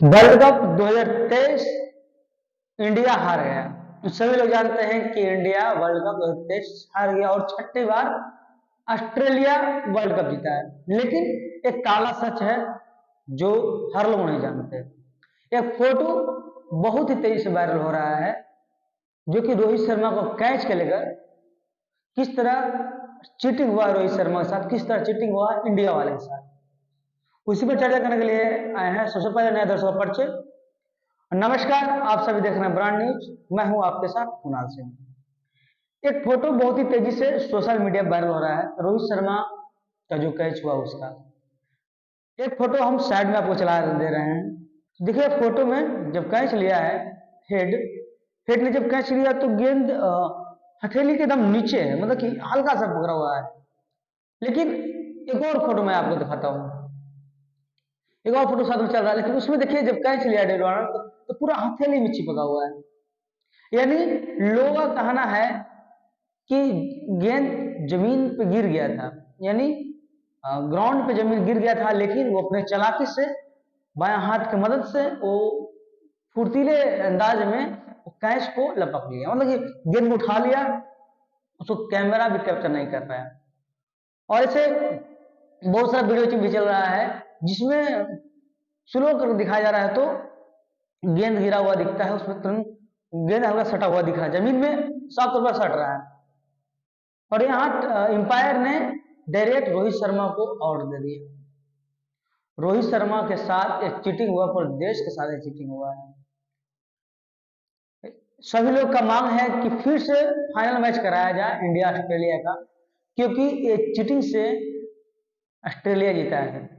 World cup 2023 India हार गया। सभी लोग जानते हैं कि इंडिया वर्ल्ड कप 2023 हार गया और छठी बार ऑस्ट्रेलिया वर्ल्ड कप जीता है। लेकिन एक काला सच है जो हर लोग नहीं जानते। एक फोटो बहुत ही तेजी से वायरल हो रहा है जो कि रोहित शर्मा को कैच के लेकर किस तरह चीटिंग हुआ, रोहित शर्मा के साथ किस तरह चीटिंग हुआ इंडिया वाले के साथ, उसी पर चर्चा करने के लिए आए हैं। सबसे पहले नए दर्शकों का परिचय। नमस्कार, आप सभी देख रहे हैं ब्रांड न्यूज। मैं हूं आपके साथ कुणाल सिंह। एक फोटो बहुत ही तेजी से सोशल मीडिया वायरल हो रहा है रोहित शर्मा का जो कैच हुआ उसका। एक फोटो हम साइड में आपको चला दे रहे हैं। देखिए फोटो में जब कैच लिया है, हेड हेड ने जब कैच लिया तो गेंद हथेली के एकदम नीचे है, मतलब कि हल्का सा पकड़ा हुआ है। लेकिन एक और फोटो मैं आपको दिखाता हूँ, एक और फोटो साथ में चल रहा है, लेकिन उसमें देखिए जब कैच लिया डेड वार्नर तो पूरा हथेली में चिपका हुआ है। यानी लोगों का कहना है कि गेंद जमीन पे गिर गया था, यानी ग्राउंड पे जमीन गिर गया था, लेकिन वो अपने चालाकी से बायां हाथ की मदद से वो फुर्तीले अंदाज में कैच को लपक लिया, मतलब कि गेंद को उठा लिया, उसको कैमरा भी कैप्चर नहीं कर पाया। और ऐसे बहुत सारा वीडियो भी चल रहा है जिसमें स्लो कर दिखाया जा रहा है तो गेंद गिरा हुआ दिखता है, उसमें तुरंत गेंद हल्का सटा हुआ दिख रहा है, जमीन में साफ तौर पर सट रहा है। और यहाँ अंपायर ने डायरेक्ट रोहित शर्मा को आउट दे दिया। रोहित शर्मा के साथ एक चीटिंग हुआ, पूरे देश के साथ एक चीटिंग हुआ है। सभी लोग का मांग है कि फिर से फाइनल मैच कराया जाए इंडिया ऑस्ट्रेलिया का, क्योंकि ये चीटिंग से ऑस्ट्रेलिया जीता है।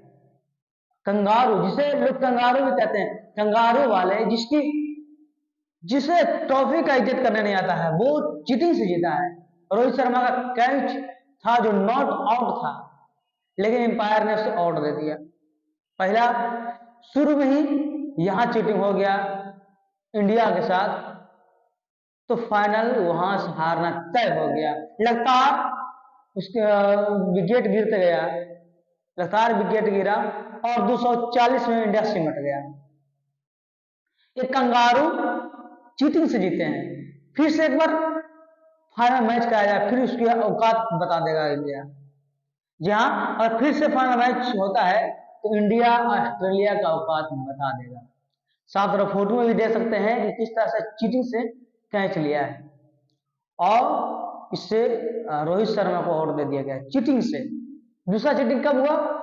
कंगारू, जिसे लोग कंगारू भी कहते हैं, कंगारू वाले जिसे ट्रॉफी का इज्जत करने नहीं आता है वो चीटिंग से जीता है। रोहित शर्मा का कैच था जो नॉट आउट था, लेकिन अंपायर ने उसे आउट दे दिया। पहला शुरू में ही यहां चीटिंग हो गया इंडिया के साथ, तो फाइनल वहां से हारना तय हो गया। लगातार उसके विकेट गिरते गया, लगातार विकेट गिरा और 240 में इंडिया सिमट गया। ये कंगारू चीटिंग से जीते हैं। फिर से एक बार फाइनल मैच कराया जाए, फिर उसकी औकात बता देगा इंडिया। जी हाँ, और फिर से फाइनल मैच होता है तो इंडिया ऑस्ट्रेलिया का औकात बता देगा। साथ तरफ फोटो में भी देख सकते हैं कि किस तरह से चीटिंग से कैच लिया है और इससे रोहित शर्मा को आउट दे दिया गया चीटिंग से। दूसरा चीटिंग कब हुआ?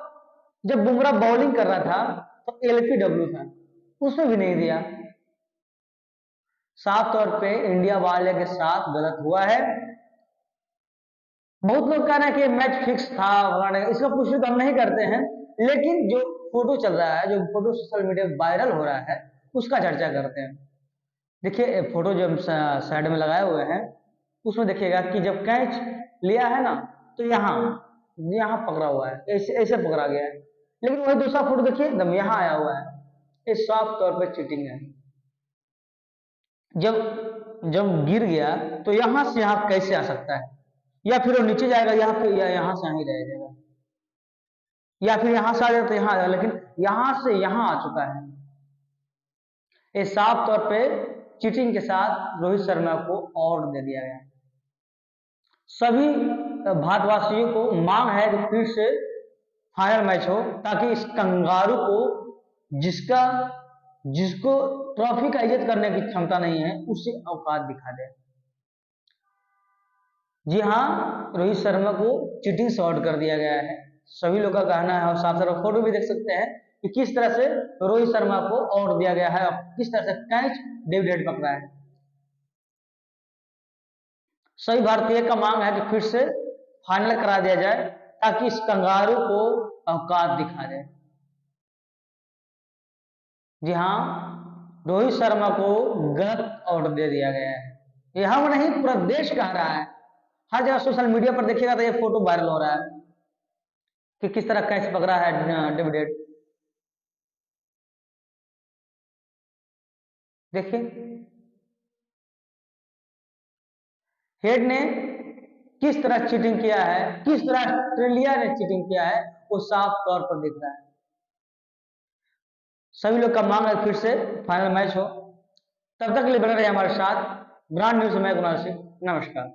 जब बुमराह बॉलिंग कर रहा था तो एलपीडब्ल्यू था, उसमें भी नहीं दिया। साफ तौर पे इंडिया वाले के साथ गलत हुआ है। बहुत लोग कह रहे हैं कि मैच फिक्स था, इसका पुष्टि हम नहीं करते हैं, लेकिन जो फोटो चल रहा है, जो फोटो सोशल मीडिया में वायरल हो रहा है, उसका चर्चा करते हैं। देखिए फोटो जो हम साइड में लगाए हुए हैं उसमें देखिएगा कि जब कैच लिया है ना तो यहाँ पकड़ा हुआ है, ऐसे पकड़ा गया है। लेकिन वही दूसरा फोटो देखिए एकदम यहाँ आया हुआ है। ये साफ तौर पर चीटिंग है। जब गिर गया तो यहां से यहां कैसे आ सकता है? या फिर वो नीचे जाएगा यहाँ पे, या यहां से यहीं रह जाएगा, या फिर यहां से आ जाएगा तो यहां आ जाएगा, लेकिन यहां से यहां आ चुका है। ये साफ तौर पे चीटिंग के साथ रोहित शर्मा को आउट दे दिया गया। सभी भारतवासियों को मांग है कि फिर से फाइनल मैच हो, ताकि इस कंगारू को, जिसको ट्रॉफी का इज्जत करने की क्षमता नहीं है, उसे औकात दिखा दे। जी हाँ, रोहित शर्मा को चीटिंग से आउट कर दिया गया है, सभी लोग का कहना है। और साफ साफ फोटो भी देख सकते हैं कि किस तरह से रोहित शर्मा को आउट दिया गया है और किस तरह से कैच डेविड हेड पकड़ा है। सभी भारतीय का मांग है कि फिर से फाइनल करा दिया जाए ताकि इस कंगारू को औकात दिखा दे। जी हाँ, रोहित शर्मा को गलत आउट दे दिया गया है। ये हम नहीं, पूरा देश कह रहा है। हर जगह सोशल मीडिया पर देखिएगा तो ये फोटो वायरल हो रहा है कि किस तरह कैच पकड़ा है डेविड हेड। देखिए हेड ने किस तरह चीटिंग किया है, किस तरह ऑस्ट्रेलिया ने चीटिंग किया है, वो साफ तौर पर दिख रहा है। सभी लोग का मांग है फिर से फाइनल मैच हो। तब तक के लिए बने रहे हमारे साथ। ब्रांड न्यूज में कुणाल सिंह, नमस्कार।